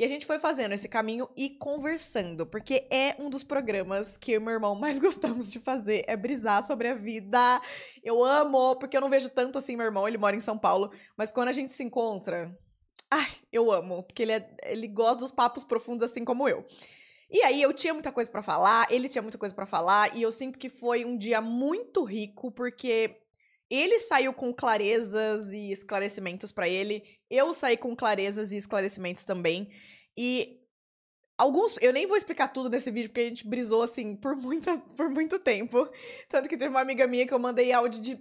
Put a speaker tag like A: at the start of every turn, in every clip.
A: E a gente foi fazendo esse caminho e conversando, porque é um dos programas que eu e meu irmão mais gostamos de fazer, é brisar sobre a vida. Eu amo, porque eu não vejo tanto assim meu irmão, ele mora em São Paulo, mas quando a gente se encontra, ai, eu amo, porque ele gosta dos papos profundos assim como eu. E aí eu tinha muita coisa pra falar, ele tinha muita coisa pra falar, e eu sinto que foi um dia muito rico, porque ele saiu com clarezas e esclarecimentos pra ele, eu saí com clarezas e esclarecimentos também. E alguns, eu nem vou explicar tudo nesse vídeo, porque a gente brisou assim por muito tempo. Tanto que teve uma amiga minha que eu mandei áudio de.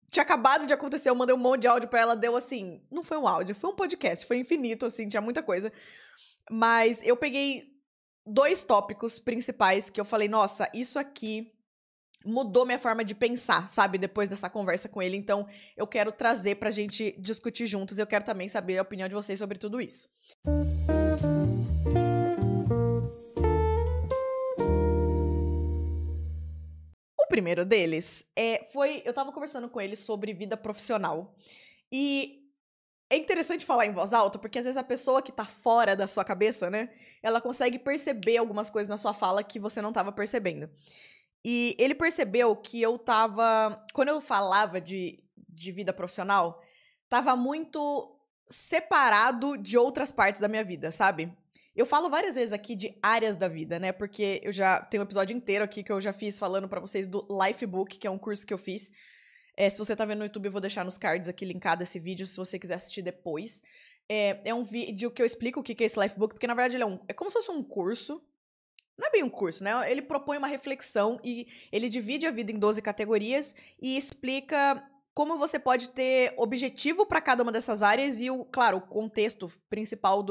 A: Tinha acabado de acontecer, eu mandei um monte de áudio pra ela, deu assim. Não foi um áudio, foi um podcast, foi infinito, assim, tinha muita coisa. Mas eu peguei 2 tópicos principais que eu falei, nossa, isso aqui mudou minha forma de pensar, sabe? Depois dessa conversa com ele. Então, eu quero trazer pra gente discutir juntos. E eu quero também saber a opinião de vocês sobre tudo isso. O primeiro deles foi... Eu tava conversando com ele sobre vida profissional. E é interessante falar em voz alta, porque às vezes a pessoa que tá fora da sua cabeça, né? Ela consegue perceber algumas coisas na sua fala que você não tava percebendo. E ele percebeu que eu tava... Quando eu falava de vida profissional, tava muito separado de outras partes da minha vida, sabe? Eu falo várias vezes aqui de áreas da vida, né? Porque eu já tenho um episódio inteiro aqui que eu já fiz falando pra vocês do Lifebook, que é um curso que eu fiz. Se você tá vendo no YouTube, eu vou deixar nos cards aqui linkado esse vídeo, se você quiser assistir depois. É um vídeo que eu explico o que é esse Lifebook, porque na verdade ele é como se fosse um curso. Não é bem um curso, né? Ele propõe uma reflexão e ele divide a vida em 12 categorias e explica como você pode ter objetivo para cada uma dessas áreas e, claro, o contexto principal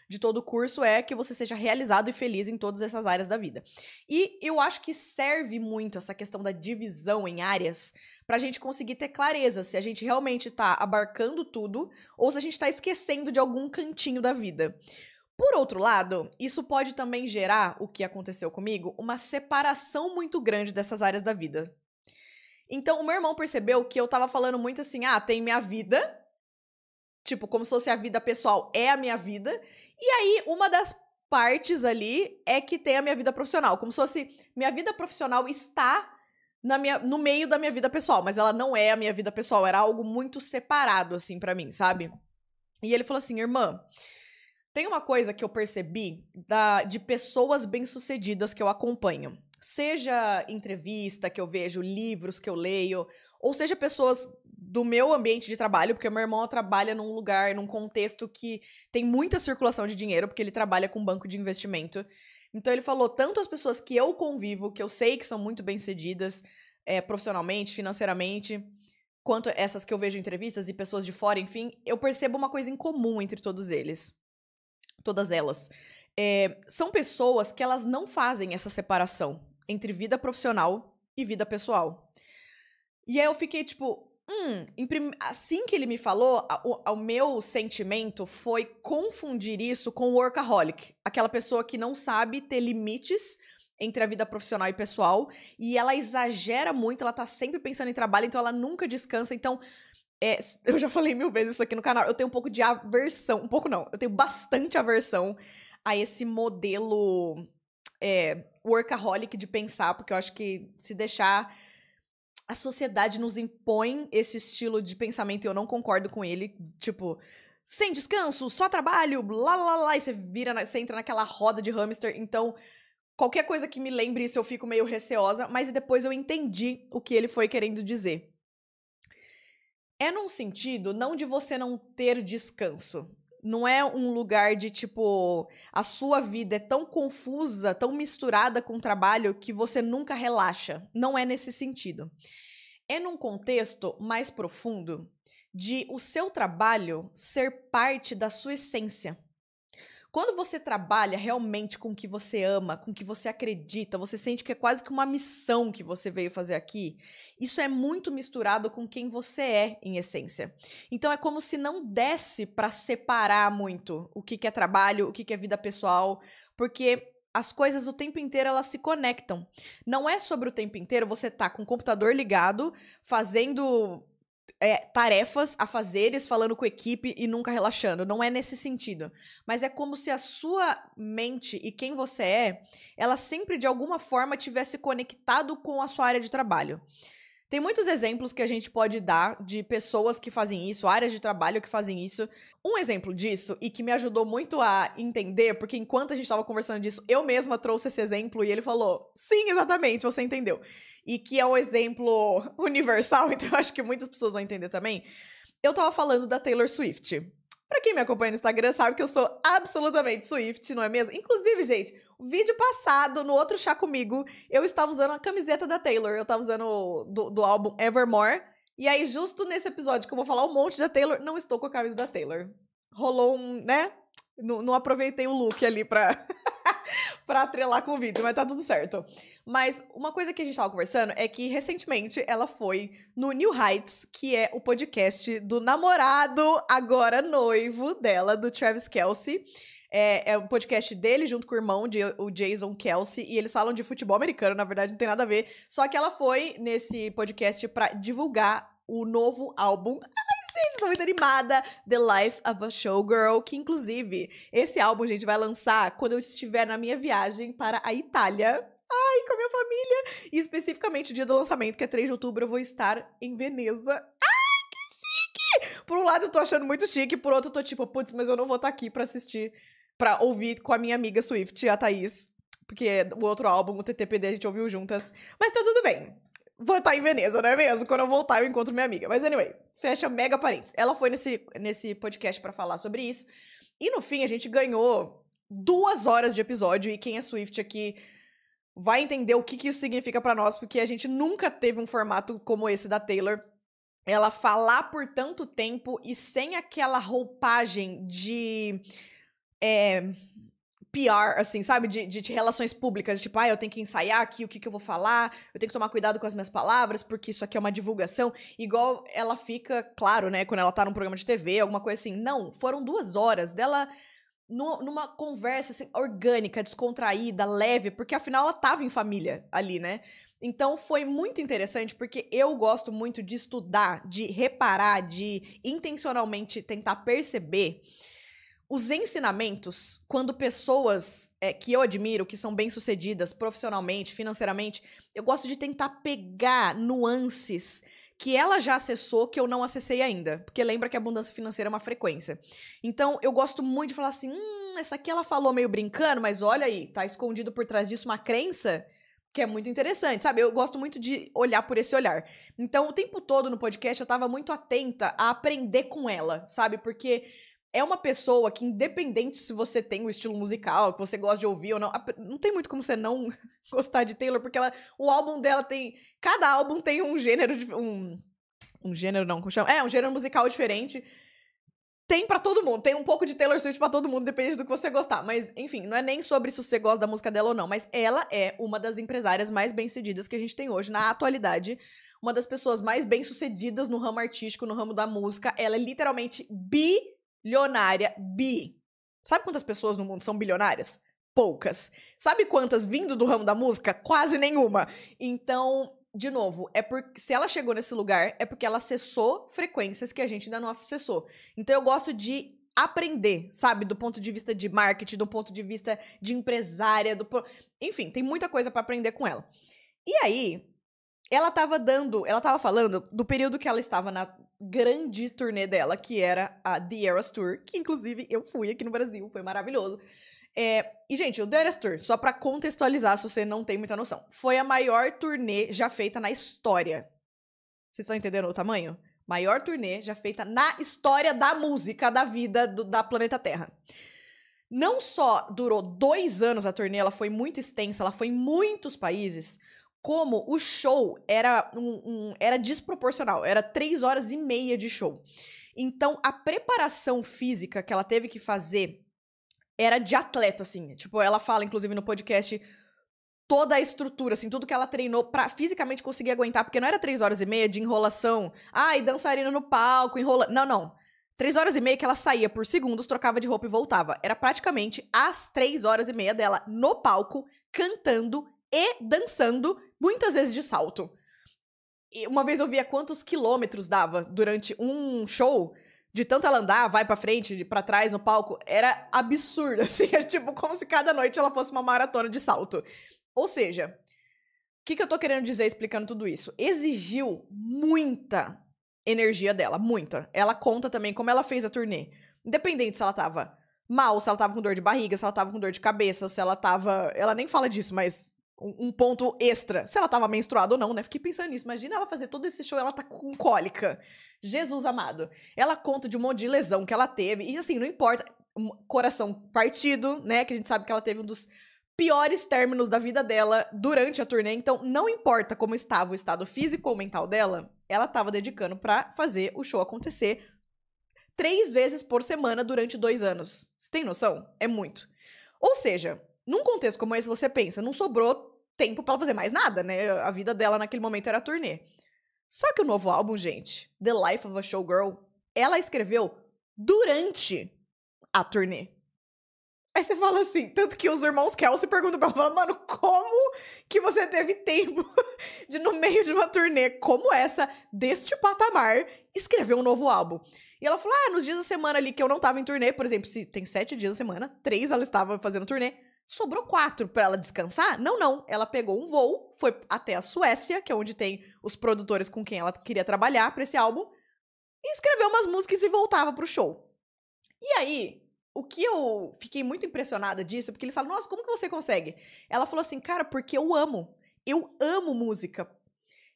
A: de todo o curso é que você seja realizado e feliz em todas essas áreas da vida. E eu acho que serve muito essa questão da divisão em áreas pra gente conseguir ter clareza se a gente realmente tá abarcando tudo ou se a gente tá esquecendo de algum cantinho da vida. Por outro lado, isso pode também gerar, o que aconteceu comigo, uma separação muito grande dessas áreas da vida. Então, o meu irmão percebeu que eu tava falando muito assim, tem minha vida, tipo, como se fosse a vida pessoal é a minha vida, e aí uma das partes ali é que tem a minha vida profissional, como se fosse minha vida profissional está no meio da minha vida pessoal, mas ela não é a minha vida pessoal, era algo muito separado, assim, pra mim, sabe? E ele falou assim, irmã... Tem uma coisa que eu percebi de pessoas bem-sucedidas que eu acompanho. Seja entrevista que eu vejo, livros que eu leio, ou seja pessoas do meu ambiente de trabalho, porque meu irmão trabalha num lugar, num contexto que tem muita circulação de dinheiro, porque ele trabalha com banco de investimento. Então ele falou, tanto as pessoas que eu convivo, que eu sei que são muito bem-sucedidas profissionalmente, financeiramente, quanto essas que eu vejo em entrevistas e pessoas de fora, enfim, eu percebo uma coisa em comum entre todos eles. Todas elas, são pessoas que elas não fazem essa separação entre vida profissional e vida pessoal. E aí eu fiquei tipo, assim que ele me falou, o meu sentimento foi confundir isso com workaholic. Aquela pessoa que não sabe ter limites entre a vida profissional e pessoal, e ela exagera muito, ela tá sempre pensando em trabalho, então ela nunca descansa, então... eu já falei 1000 vezes isso aqui no canal, eu tenho um pouco de aversão, um pouco não, eu tenho bastante aversão a esse modelo workaholic de pensar, porque eu acho que se deixar, a sociedade nos impõe esse estilo de pensamento e eu não concordo com ele, tipo, sem descanso, só trabalho, blá blá blá, e você entra naquela roda de hamster, então... Qualquer coisa que me lembre isso eu fico meio receosa, mas depois eu entendi o que ele foi querendo dizer. É num sentido não de você não ter descanso. Não é um lugar de, tipo, a sua vida é tão confusa, tão misturada com o trabalho que você nunca relaxa. Não é nesse sentido. É num contexto mais profundo de o seu trabalho ser parte da sua essência. Quando você trabalha realmente com o que você ama, com o que você acredita, você sente que é quase que uma missão que você veio fazer aqui, isso é muito misturado com quem você é, em essência. Então é como se não desse para separar muito o que é trabalho, o que é vida pessoal, porque as coisas o tempo inteiro elas se conectam. Não é sobre o tempo inteiro você tá com o computador ligado, fazendo tarefas, afazeres, falando com a equipe e nunca relaxando. Não é nesse sentido. Mas é como se a sua mente e quem você ela sempre, de alguma forma, tivesse conectado com a sua área de trabalho. Tem muitos exemplos que a gente pode dar de pessoas que fazem isso, áreas de trabalho que fazem isso. Um exemplo disso, e que me ajudou muito a entender, porque enquanto a gente estava conversando disso, eu mesma trouxe esse exemplo e ele falou, sim, exatamente, você entendeu. E que é um exemplo universal, então eu acho que muitas pessoas vão entender também. Eu tava falando da Taylor Swift. Pra quem me acompanha no Instagram sabe que eu sou absolutamente Swift, não é mesmo? Inclusive, gente, o vídeo passado, no outro Chá Comigo, eu estava usando a camiseta da Taylor. Eu estava usando do álbum Evermore. E aí, justo nesse episódio que eu vou falar um monte da Taylor, não estou com a camisa da Taylor. Rolou né? Não aproveitei o look ali pra atrelar com o vídeo, mas tá tudo certo. Mas uma coisa que a gente tava conversando é que, recentemente, ela foi no New Heights, que é o podcast do namorado, agora noivo dela, do Travis Kelce. É o podcast dele junto com o irmão, o Jason Kelce, e eles falam de futebol americano, na verdade não tem nada a ver. Só que ela foi nesse podcast pra divulgar o novo álbum. Gente, tô muito animada. The Life of a Showgirl, que inclusive, esse álbum, gente, vai lançar quando eu estiver na minha viagem para a Itália. Ai, com a minha família. E especificamente o dia do lançamento, que é 3 de outubro, eu vou estar em Veneza. Ai, que chique! Por um lado eu tô achando muito chique, por outro eu tô tipo, putz, mas eu não vou estar aqui pra assistir, pra ouvir com a minha amiga Swift, a Thaís. Porque o outro álbum, o TTPD, a gente ouviu juntas. Mas tá tudo bem. Vou estar em Veneza, não é mesmo? Quando eu voltar, eu encontro minha amiga. Mas anyway, fecha mega parênteses. Ela foi nesse podcast pra falar sobre isso. E no fim, a gente ganhou 2 horas de episódio. E quem é Swift aqui vai entender o que isso significa pra nós, porque a gente nunca teve um formato como esse da Taylor. Ela falar por tanto tempo e sem aquela roupagem de PR, assim, sabe? De relações públicas. Tipo, eu tenho que ensaiar aqui o que eu vou falar, eu tenho que tomar cuidado com as minhas palavras, porque isso aqui é uma divulgação. Igual ela fica, claro, né? Quando ela tá num programa de TV, alguma coisa assim. Não, foram 2 horas dela numa conversa assim, orgânica, descontraída, leve, porque afinal ela tava em família ali, né? Então foi muito interessante, porque eu gosto muito de estudar, de reparar, de intencionalmente tentar perceber os ensinamentos, quando pessoas que eu admiro, que são bem-sucedidas profissionalmente, financeiramente, eu gosto de tentar pegar nuances que ela já acessou que eu não acessei ainda. Porque lembra que a abundância financeira é uma frequência. Então, eu gosto muito de falar assim, essa aqui ela falou meio brincando, mas olha aí, tá escondido por trás disso uma crença que é muito interessante, sabe? Eu gosto muito de olhar por esse olhar. Então, o tempo todo no podcast, eu tava muito atenta a aprender com ela, sabe? Porque é uma pessoa que, independente se você tem um estilo musical, que você gosta de ouvir ou não, não tem muito como você não gostar de Taylor, porque o álbum dela tem... Cada álbum tem um gênero... Um gênero não, como chama? Um gênero musical diferente. Tem pra todo mundo, tem um pouco de Taylor Swift pra todo mundo, depende do que você gostar. Mas, enfim, não é nem sobre se você gosta da música dela ou não, mas ela é uma das empresárias mais bem-sucedidas que a gente tem hoje, na atualidade. Uma das pessoas mais bem-sucedidas no ramo artístico, no ramo da música. Ela é literalmente bilionária. Sabe quantas pessoas no mundo são bilionárias? Poucas. Sabe quantas vindo do ramo da música? Quase nenhuma. Então, de novo, se ela chegou nesse lugar, é porque ela acessou frequências que a gente ainda não acessou. Então, eu gosto de aprender, sabe? Do ponto de vista de marketing, do ponto de vista de empresária, enfim, tem muita coisa pra aprender com ela. E aí, ela tava falando do período que ela estava na grande turnê dela, que era a The Eras Tour, que inclusive eu fui aqui no Brasil, foi maravilhoso. E, gente, o The Eras Tour, só pra contextualizar, se você não tem muita noção, foi a maior turnê já feita na história. Vocês estão entendendo o tamanho? Maior turnê já feita na história da música, da vida, da planeta Terra. Não só durou 2 anos a turnê, ela foi muito extensa, ela foi em muitos países, como o show era desproporcional, era 3 horas e meia de show. Então, a preparação física que ela teve que fazer era de atleta, assim. Tipo, ela fala, inclusive, no podcast, toda a estrutura, assim, tudo que ela treinou pra fisicamente conseguir aguentar, porque não era 3 horas e meia de enrolação, e dançarina no palco, Não. 3 horas e meia que ela saía por segundos, trocava de roupa e voltava. Era praticamente as 3 horas e meia dela no palco, cantando e dançando, muitas vezes de salto. Uma vez eu via quantos quilômetros dava durante um show, de tanto ela andar, vai pra frente, pra trás no palco, era absurdo, assim, era tipo como se cada noite ela fosse uma maratona de salto. Ou seja, o que eu tô querendo dizer explicando tudo isso? Exigiu muita energia dela, muita. Ela conta também como ela fez a turnê. Independente se ela tava mal, se ela tava com dor de barriga, se ela tava com dor de cabeça, se ela tava... Ela nem fala disso, mas um ponto extra. Se ela tava menstruada ou não, né? Fiquei pensando nisso. Imagina ela fazer todo esse show e ela tá com cólica. Jesus amado. Ela conta de um monte de lesão que ela teve. E assim, não importa. Coração partido, né? Que a gente sabe que ela teve um dos piores términos da vida dela durante a turnê. Então, não importa como estava o estado físico ou mental dela, ela tava dedicando pra fazer o show acontecer 3 vezes por semana durante 2 anos. Você tem noção? É muito. Ou seja, num contexto como esse, você pensa, não sobrou tempo pra ela fazer mais nada, né? A vida dela naquele momento era a turnê. Só que o novo álbum, gente, The Life of a Showgirl, ela escreveu durante a turnê. Aí você fala assim, tanto que os irmãos Kelsey perguntam pra ela, falam, mano, como que você teve tempo de, no meio de uma turnê como essa, deste patamar, escrever um novo álbum? E ela falou, nos dias da semana ali que eu não tava em turnê, por exemplo, se tem 7 dias da semana, 3 ela estava fazendo turnê, sobrou 4 pra ela descansar? Não. Ela pegou um voo, foi até a Suécia, que é onde tem os produtores com quem ela queria trabalhar pra esse álbum, e escreveu umas músicas e voltava pro show. E aí, o que eu fiquei muito impressionada disso, porque eles falam, nossa, como que você consegue? Ela falou assim, cara, porque eu amo. Eu amo música.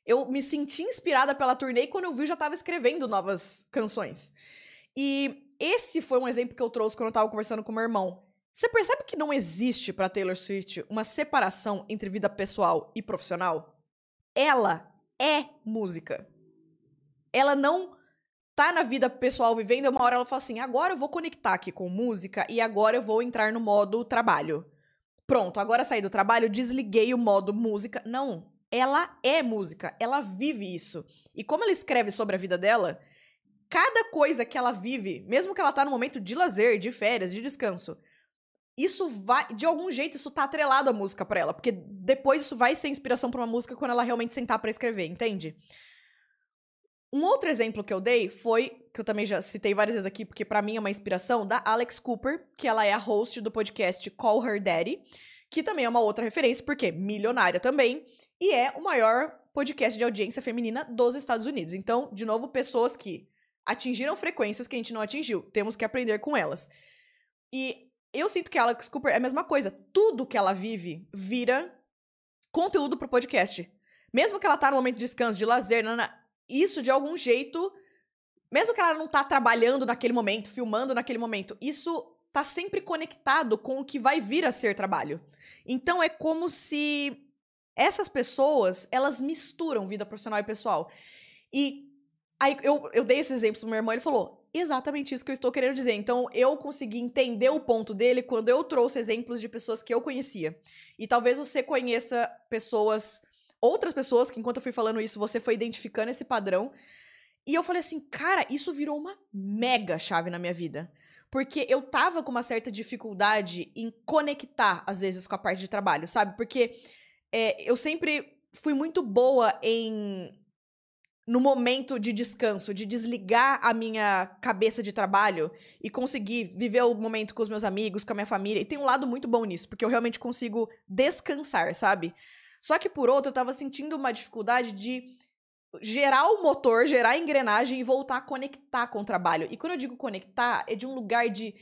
A: Eu me senti inspirada pela turnê e quando eu vi, eu já tava escrevendo novas canções. E esse foi um exemplo que eu trouxe quando eu tava conversando com meu irmão. Você percebe que não existe pra Taylor Swift uma separação entre vida pessoal e profissional? Ela é música. Ela não tá na vida pessoal vivendo, uma hora ela fala assim, agora eu vou conectar aqui com música e agora eu vou entrar no modo trabalho. Pronto, agora saí do trabalho, desliguei o modo música. Não, ela é música, ela vive isso. E como ela escreve sobre a vida dela, cada coisa que ela vive, mesmo que ela tá no momento de lazer, de férias, de descanso, isso vai, de algum jeito, isso tá atrelado à música pra ela, porque depois isso vai ser inspiração pra uma música quando ela realmente sentar pra escrever, entende? Um outro exemplo que eu dei foi, que eu também já citei várias vezes aqui, porque pra mim é uma inspiração, da Alex Cooper, que ela é a host do podcast Call Her Daddy, que também é uma outra referência, porque milionária também, e é o maior podcast de audiência feminina dos Estados Unidos. Então, de novo, pessoas que atingiram frequências que a gente não atingiu. Temos que aprender com elas. E eu sinto que a Alex Cooper é a mesma coisa. Tudo que ela vive vira conteúdo pro podcast. Mesmo que ela tá no momento de descanso, de lazer, isso de algum jeito, mesmo que ela não tá trabalhando naquele momento, filmando naquele momento, isso tá sempre conectado com o que vai vir a ser trabalho. Então é como se essas pessoas, elas misturam vida profissional e pessoal. E aí eu dei esse exemplo pro meu irmão, ele falou, exatamente isso que eu estou querendo dizer. Então eu consegui entender o ponto dele quando eu trouxe exemplos de pessoas que eu conhecia. E talvez você conheça outras pessoas que enquanto eu fui falando isso, você foi identificando esse padrão. E eu falei assim, cara, isso virou uma mega chave na minha vida. Porque eu tava com uma certa dificuldade em conectar, às vezes, com a parte de trabalho, sabe? Porque eu sempre fui muito boa no momento de descanso, de desligar a minha cabeça de trabalho e conseguir viver o momento com os meus amigos, com a minha família. E tem um lado muito bom nisso, porque eu realmente consigo descansar, sabe? Só que, por outro, eu tava sentindo uma dificuldade de gerar o motor, gerar a engrenagem e voltar a conectar com o trabalho. E quando eu digo conectar, é de um lugar de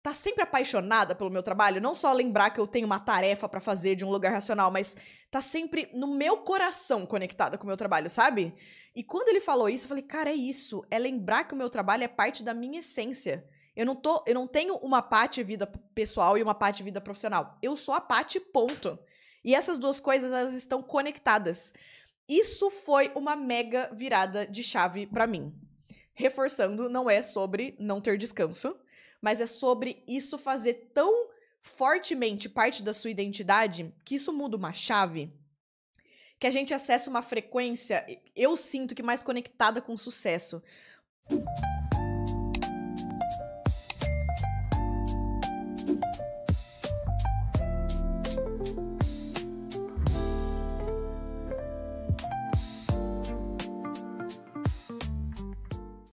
A: tá sempre apaixonada pelo meu trabalho, não só lembrar que eu tenho uma tarefa pra fazer de um lugar racional, mas tá sempre no meu coração conectada com o meu trabalho, sabe? E quando ele falou isso, eu falei, cara, é isso, é lembrar que o meu trabalho é parte da minha essência. Eu não tenho uma parte vida pessoal e uma parte vida profissional. Eu sou a parte, ponto. E essas duas coisas, elas estão conectadas. Isso foi uma mega virada de chave pra mim. Reforçando, não é sobre não ter descanso, mas é sobre isso fazer tão fortemente parte da sua identidade que isso muda uma chave, que a gente acessa uma frequência, eu sinto que mais conectada com o sucesso.